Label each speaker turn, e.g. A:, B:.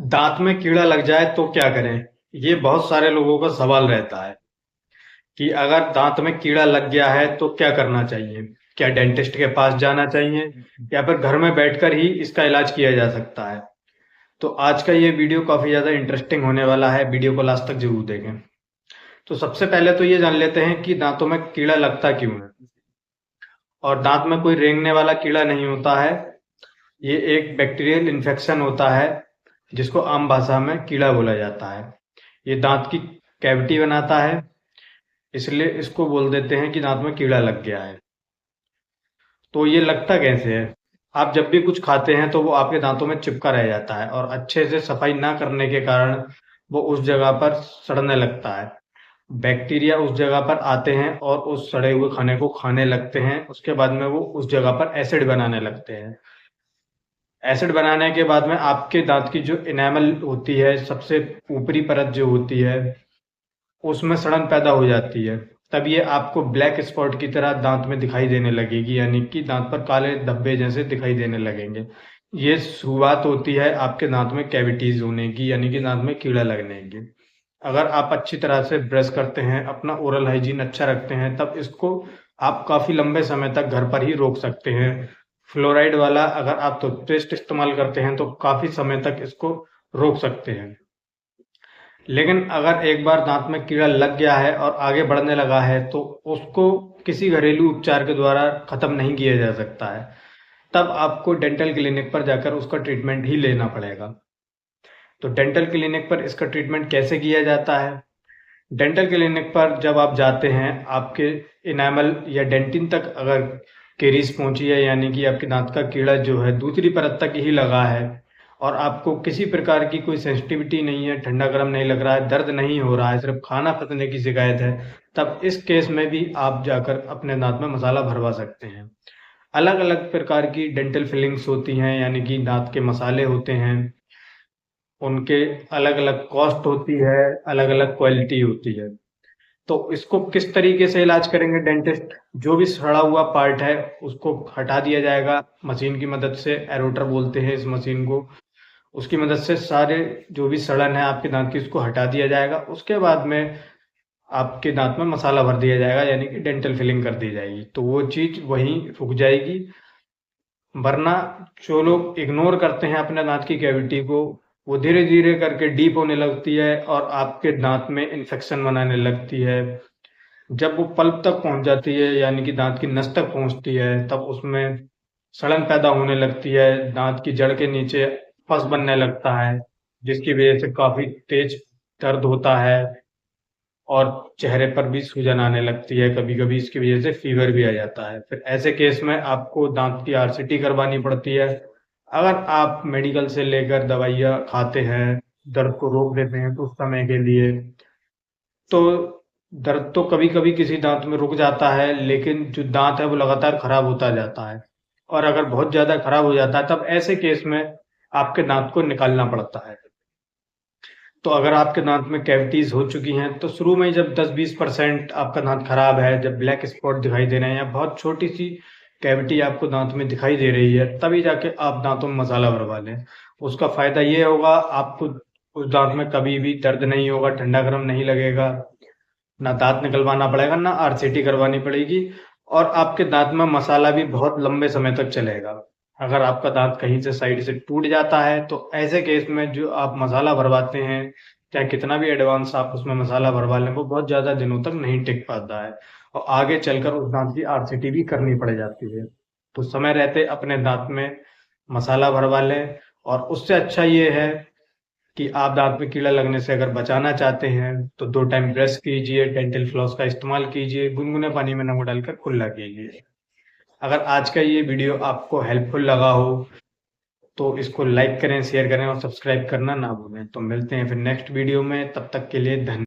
A: दांत में कीड़ा लग जाए तो क्या करें? ये बहुत सारे लोगों का सवाल रहता है कि अगर दांत में कीड़ा लग गया है तो क्या करना चाहिए? क्या डेंटिस्ट के पास जाना चाहिए या फिर घर में बैठकर ही इसका इलाज किया जा सकता है? तो आज का ये वीडियो काफी ज्यादा इंटरेस्टिंग होने वाला है, वीडियो को लास्ट तक जरूर देखें। तो सबसे पहले तो ये जान लेते हैं कि दांतों में कीड़ा लगता क्यों है। और दांत में कोई रेंगने वाला कीड़ा नहीं होता है, ये एक बैक्टीरियल इन्फेक्शन होता है जिसको आम भाषा में कीड़ा बोला जाता है। ये दांत की कैविटी बनाता है, इसलिए इसको बोल देते हैं कि दांत में कीड़ा लग गया है। तो ये लगता कैसे है? आप जब भी कुछ खाते हैं तो वो आपके दांतों में चिपका रह जाता है और अच्छे से सफाई ना करने के कारण वो उस जगह पर सड़ने लगता है। बैक्टीरिया उस जगह पर आते हैं और उस सड़े हुए खाने को खाने लगते हैं। उसके बाद में वो उस जगह पर एसिड बनाने लगते हैं। एसिड बनाने के बाद में आपके दांत की जो इनेमल होती है, सबसे ऊपरी परत जो होती है, उसमें सड़न पैदा हो जाती है। तब ये आपको ब्लैक स्पॉट की तरह दांत में दिखाई देने लगेगी, यानी कि दांत पर काले धब्बे जैसे दिखाई देने लगेंगे। ये शुरुआत होती है आपके दांत में कैविटीज होने की, यानी कि दांत में कीड़ा लगने की। अगर आप अच्छी तरह से ब्रश करते हैं, अपना ओरल हाइजीन अच्छा रखते हैं, तब इसको आप काफी लंबे समय तक घर पर ही रोक सकते हैं। फ्लोराइड वाला अगर आप टूथपेस्ट इस्तेमाल करते हैं तो काफी समय तक इसको रोक सकते हैं। लेकिन अगर एक बार दांत में कीड़ा लग गया है और आगे बढ़ने लगा है तो उसको किसी घरेलू उपचार के द्वारा खत्म नहीं किया जा सकता है। तब आपको डेंटल क्लिनिक पर जाकर उसका ट्रीटमेंट ही लेना पड़ेगा। तो डेंटल क्लिनिक पर इसका ट्रीटमेंट कैसे किया जाता है? डेंटल क्लिनिक पर जब आप जाते हैं, आपके इनेमल या डेंटिन तक अगर केरीज पहुंची है, यानी कि आपके दांत का कीड़ा जो है दूसरी परत तक ही लगा है और आपको किसी प्रकार की कोई सेंसिटिविटी नहीं है, ठंडा गर्म नहीं लग रहा है, दर्द नहीं हो रहा है, सिर्फ खाना पचने की शिकायत है, तब इस केस में भी आप जाकर अपने दांत में मसाला भरवा सकते हैं। अलग अलग प्रकार की डेंटल फिलिंग्स होती हैं, यानी कि दांत के मसाले होते हैं। उनके अलग अलग कॉस्ट होती है, अलग अलग क्वालिटी होती है। तो इसको किस तरीके से इलाज करेंगे डेंटिस्ट? जो भी सड़ा हुआ पार्ट है उसको हटा दिया जाएगा मशीन की मदद से। एरोटर बोलते हैं इस मशीन को। उसकी मदद से सारे जो भी सड़न है आपके दांत की उसको हटा दिया जाएगा। उसके बाद में आपके दांत में मसाला भर दिया जाएगा, यानी कि डेंटल फिलिंग कर दी जाएगी। तो वो चीज वहीं रुक जाएगी। वरना जो लोग इग्नोर करते हैं अपने दांत की कैविटी को, वो धीरे धीरे करके डीप होने लगती है और आपके दांत में इन्फेक्शन बनाने लगती है। जब वो पल्प तक पहुंच जाती है, यानी कि दांत की नस तक पहुंचती है, तब उसमें सड़न पैदा होने लगती है। दांत की जड़ के नीचे पस बनने लगता है, जिसकी वजह से काफी तेज दर्द होता है और चेहरे पर भी सूजन आने लगती है। कभी कभी इसकी वजह से फीवर भी आ जाता है। फिर ऐसे केस में आपको दांत की आरसीटी करवानी पड़ती है। अगर आप मेडिकल से लेकर दवाइयाँ खाते हैं, दर्द को रोक देते हैं कुछ समय के लिए, तो दर्द तो कभी कभी किसी दांत में रुक जाता है, लेकिन जो दांत है वो लगातार खराब होता जाता है। और अगर बहुत ज्यादा खराब हो जाता है तब ऐसे केस में आपके दांत को निकालना पड़ता है। तो अगर आपके दांत में कैविटीज हो चुकी हैं तो शुरू में जब 10-20% आपका दांत खराब है, जब ब्लैक स्पॉट दिखाई दे रहे हैं या बहुत छोटी सी कैविटी आपको दांत में दिखाई दे रही है, तभी जाके आप दांतों में मसाला भरवा लें। उसका फायदा ये होगा, आपको उस दांत में कभी भी दर्द नहीं होगा, ठंडा गर्म नहीं लगेगा, ना दांत निकलवाना पड़ेगा, ना आरसीटी करवानी पड़ेगी। और आपके दांत में मसाला भी बहुत लंबे समय तक चलेगा। अगर आपका दांत कहीं से साइड से टूट जाता है तो ऐसे केस में जो आप मसाला भरवाते हैं, चाहे कितना भी एडवांस आप उसमें मसाला भरवा लें, वो बहुत ज्यादा दिनों तक नहीं टिक पाता है और आगे चलकर उस दांत की आरसीटी भी करनी पड़ जाती है। तो समय रहते अपने दांत में मसाला भरवा लें। और उससे अच्छा ये है कि आप दांत में कीड़ा लगने से अगर बचाना चाहते हैं तो 2 टाइम ब्रश कीजिए, डेंटल फ्लॉस का इस्तेमाल कीजिए, गुनगुने पानी में नमक डालकर कुल्ला कीजिए। अगर आज का ये वीडियो आपको हेल्पफुल लगा हो तो इसको लाइक करें, शेयर करें और सब्सक्राइब करना ना भूलें। तो मिलते हैं फिर नेक्स्ट वीडियो में, तब तक के लिए धन्यवाद।